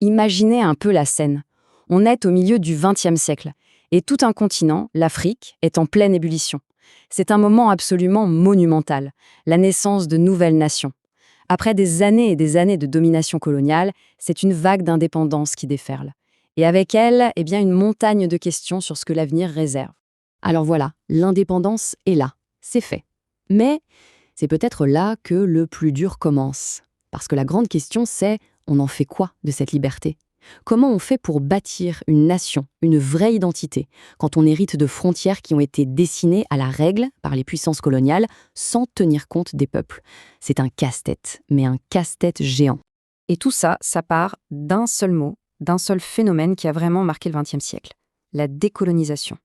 Imaginez un peu la scène. On est au milieu du XXe siècle et tout un continent, l'Afrique, est en pleine ébullition. C'est un moment absolument monumental, la naissance de nouvelles nations. Après des années et des années de domination coloniale, c'est une vague d'indépendance qui déferle. Et avec elle, une montagne de questions sur ce que l'avenir réserve. Alors voilà, l'indépendance est là, c'est fait. Mais c'est peut-être là que le plus dur commence. Parce que la grande question, c'est on en fait quoi de cette liberté? Comment on fait pour bâtir une nation, une vraie identité, quand on hérite de frontières qui ont été dessinées à la règle par les puissances coloniales sans tenir compte des peuples? C'est un casse-tête, mais un casse-tête géant. Et tout ça, ça part d'un seul mot, d'un seul phénomène qui a vraiment marqué le XXe siècle, la décolonisation.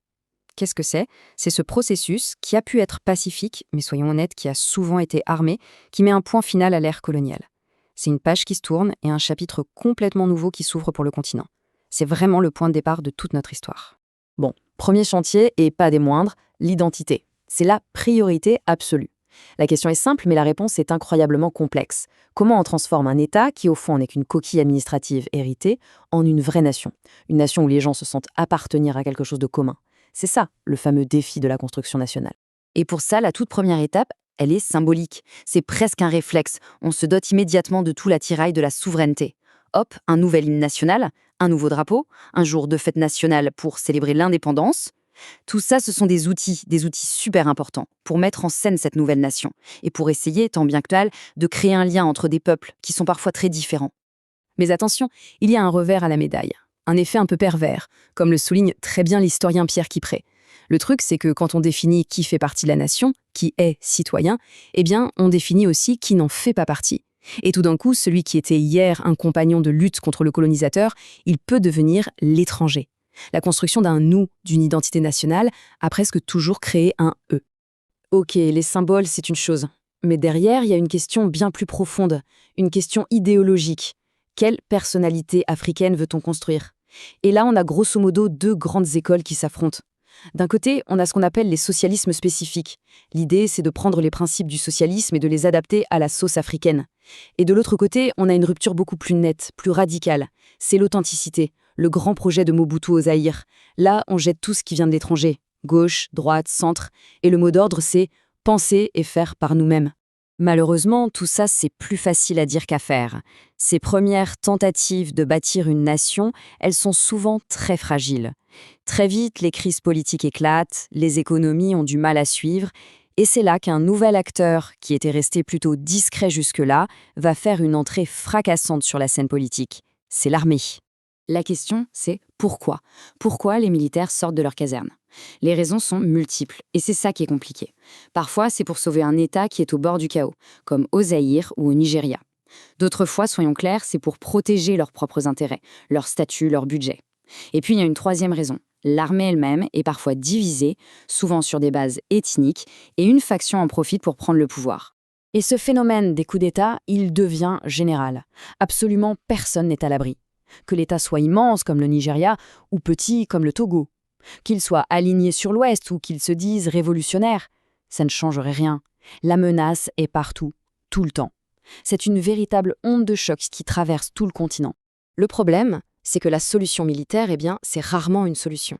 Qu'est-ce que c'est? C'est ce processus qui a pu être pacifique, mais soyons honnêtes, qui a souvent été armé, qui met un point final à l'ère coloniale. C'est une page qui se tourne et un chapitre complètement nouveau qui s'ouvre pour le continent. C'est vraiment le point de départ de toute notre histoire. Bon, premier chantier, et pas des moindres, l'identité. C'est la priorité absolue. La question est simple, mais la réponse est incroyablement complexe. Comment on transforme un État, qui au fond n'est qu'une coquille administrative héritée, en une vraie nation? Une nation où les gens se sentent appartenir à quelque chose de commun. C'est ça, le fameux défi de la construction nationale. Et pour ça, la toute première étape, elle est symbolique. C'est presque un réflexe. On se dote immédiatement de tout l'attirail de la souveraineté. Hop, un nouvel hymne national, un nouveau drapeau, un jour de fête nationale pour célébrer l'indépendance. Tout ça, ce sont des outils super importants pour mettre en scène cette nouvelle nation et pour essayer, tant bien que mal, de créer un lien entre des peuples qui sont parfois très différents. Mais attention, il y a un revers à la médaille, un effet un peu pervers, comme le souligne très bien l'historien Pierre Quipré. Le truc, c'est que quand on définit qui fait partie de la nation, qui est citoyen, on définit aussi qui n'en fait pas partie. Et tout d'un coup, celui qui était hier un compagnon de lutte contre le colonisateur, il peut devenir l'étranger. La construction d'un « nous », d'une identité nationale, a presque toujours créé un « eux ». Ok, les symboles, c'est une chose. Mais derrière, il y a une question bien plus profonde, une question idéologique. Quelle personnalité africaine veut-on construire? Et là, on a grosso modo deux grandes écoles qui s'affrontent. D'un côté, on a ce qu'on appelle les socialismes spécifiques. L'idée, c'est de prendre les principes du socialisme et de les adapter à la sauce africaine. Et de l'autre côté, on a une rupture beaucoup plus nette, plus radicale. C'est l'authenticité, le grand projet de Mobutu au Zaïre. Là, on jette tout ce qui vient de l'étranger. Gauche, droite, centre. Et le mot d'ordre, c'est penser et faire par nous-mêmes. Malheureusement, tout ça, c'est plus facile à dire qu'à faire. Ces premières tentatives de bâtir une nation, elles sont souvent très fragiles. Très vite, les crises politiques éclatent, les économies ont du mal à suivre, et c'est là qu'un nouvel acteur, qui était resté plutôt discret jusque-là, va faire une entrée fracassante sur la scène politique. C'est l'armée. La question, c'est pourquoi? Pourquoi les militaires sortent de leur caserne? Les raisons sont multiples, et c'est ça qui est compliqué. Parfois, c'est pour sauver un État qui est au bord du chaos, comme au Zaïre ou au Nigeria. D'autres fois, soyons clairs, c'est pour protéger leurs propres intérêts, leur statut, leur budget. Et puis, il y a une troisième raison. L'armée elle-même est parfois divisée, souvent sur des bases ethniques, et une faction en profite pour prendre le pouvoir. Et ce phénomène des coups d'État, il devient général. Absolument personne n'est à l'abri. Que l'État soit immense comme le Nigeria ou petit comme le Togo. Qu'il soit aligné sur l'Ouest ou qu'il se dise révolutionnaire, ça ne changerait rien. La menace est partout, tout le temps. C'est une véritable onde de choc qui traverse tout le continent. Le problème, c'est que la solution militaire, c'est rarement une solution.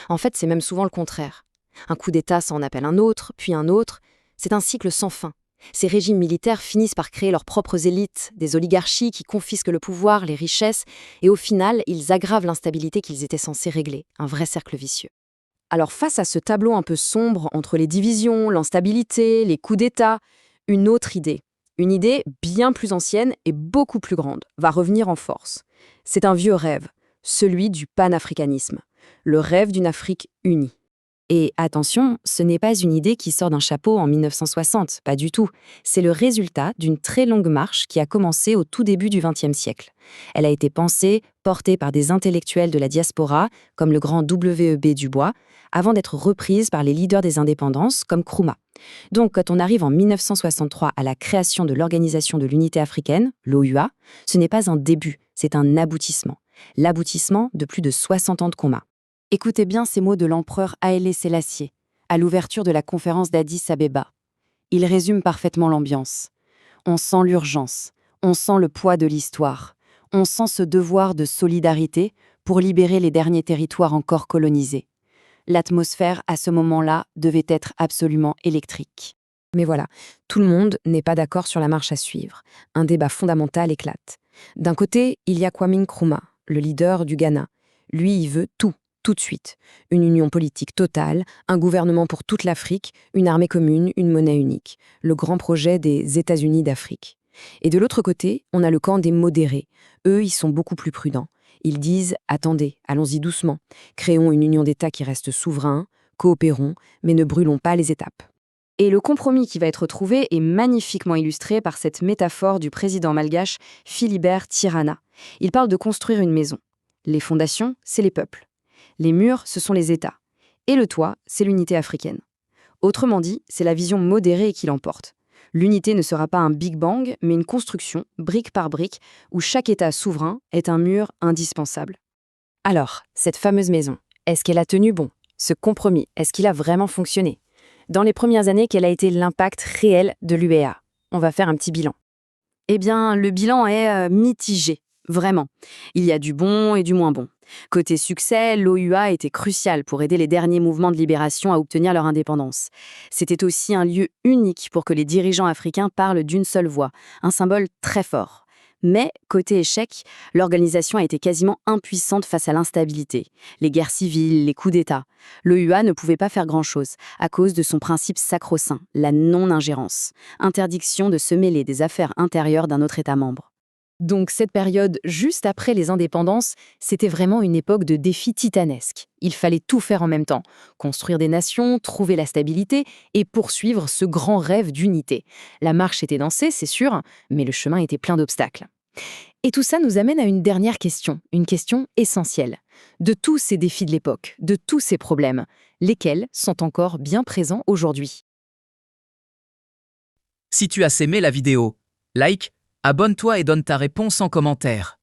En fait, c'est même souvent le contraire. Un coup d'État, ça en appelle un autre, puis un autre. C'est un cycle sans fin. Ces régimes militaires finissent par créer leurs propres élites, des oligarchies qui confisquent le pouvoir, les richesses, et au final, ils aggravent l'instabilité qu'ils étaient censés régler, un vrai cercle vicieux. Alors face à ce tableau un peu sombre entre les divisions, l'instabilité, les coups d'État, une autre idée, une idée bien plus ancienne et beaucoup plus grande, va revenir en force. C'est un vieux rêve, celui du panafricanisme, le rêve d'une Afrique unie. Et attention, ce n'est pas une idée qui sort d'un chapeau en 1960, pas du tout. C'est le résultat d'une très longue marche qui a commencé au tout début du XXe siècle. Elle a été pensée, portée par des intellectuels de la diaspora, comme le grand W.E.B. Du Bois, avant d'être reprise par les leaders des indépendances, comme Nkrumah. Donc, quand on arrive en 1963 à la création de l'Organisation de l'Unité africaine, l'OUA, ce n'est pas un début, c'est un aboutissement. L'aboutissement de plus de 60 ans de combat. Écoutez bien ces mots de l'empereur Haïlé Sélassié, à l'ouverture de la conférence d'Addis Abeba. Il résume parfaitement l'ambiance. On sent l'urgence, on sent le poids de l'histoire, On sent ce devoir de solidarité pour libérer les derniers territoires encore colonisés. L'atmosphère, à ce moment-là, devait être absolument électrique. Mais voilà, tout le monde n'est pas d'accord sur la marche à suivre. Un débat fondamental éclate. D'un côté, il y a Kwame Nkrumah, le leader du Ghana. Lui, il veut tout de suite. Une union politique totale, un gouvernement pour toute l'Afrique, une armée commune, une monnaie unique. Le grand projet des États-Unis d'Afrique. Et de l'autre côté, on a le camp des modérés. Eux, ils sont beaucoup plus prudents. Ils disent « Attendez, allons-y doucement. Créons une union d'États qui reste souverain, coopérons, mais ne brûlons pas les étapes. » Et le compromis qui va être trouvé est magnifiquement illustré par cette métaphore du président malgache Philibert Tirana. Il parle de construire une maison. Les fondations, c'est les peuples. Les murs, ce sont les États. Et le toit, c'est l'unité africaine. Autrement dit, c'est la vision modérée qui l'emporte. L'unité ne sera pas un Big Bang, mais une construction, brique par brique, où chaque État souverain est un mur indispensable. Alors, cette fameuse maison, est-ce qu'elle a tenu bon? Ce compromis, est-ce qu'il a vraiment fonctionné? Dans les premières années, quel a été l'impact réel de l'UEA? On va faire un petit bilan. Eh bien, le bilan est mitigé, vraiment. Il y a du bon et du moins bon. Côté succès, l'OUA était crucial pour aider les derniers mouvements de libération à obtenir leur indépendance. C'était aussi un lieu unique pour que les dirigeants africains parlent d'une seule voix, un symbole très fort. Mais, côté échec, l'organisation a été quasiment impuissante face à l'instabilité, les guerres civiles, les coups d'État. L'OUA ne pouvait pas faire grand-chose à cause de son principe sacro-saint, la non-ingérence, interdiction de se mêler des affaires intérieures d'un autre État membre. Donc cette période juste après les indépendances, c'était vraiment une époque de défis titanesques. Il fallait tout faire en même temps, construire des nations, trouver la stabilité et poursuivre ce grand rêve d'unité. La marche était dansée, c'est sûr, mais le chemin était plein d'obstacles. Et tout ça nous amène à une dernière question, une question essentielle. De tous ces défis de l'époque, de tous ces problèmes, lesquels sont encore bien présents aujourd'hui? Si tu as aimé la vidéo, like, abonne-toi et donne ta réponse en commentaire.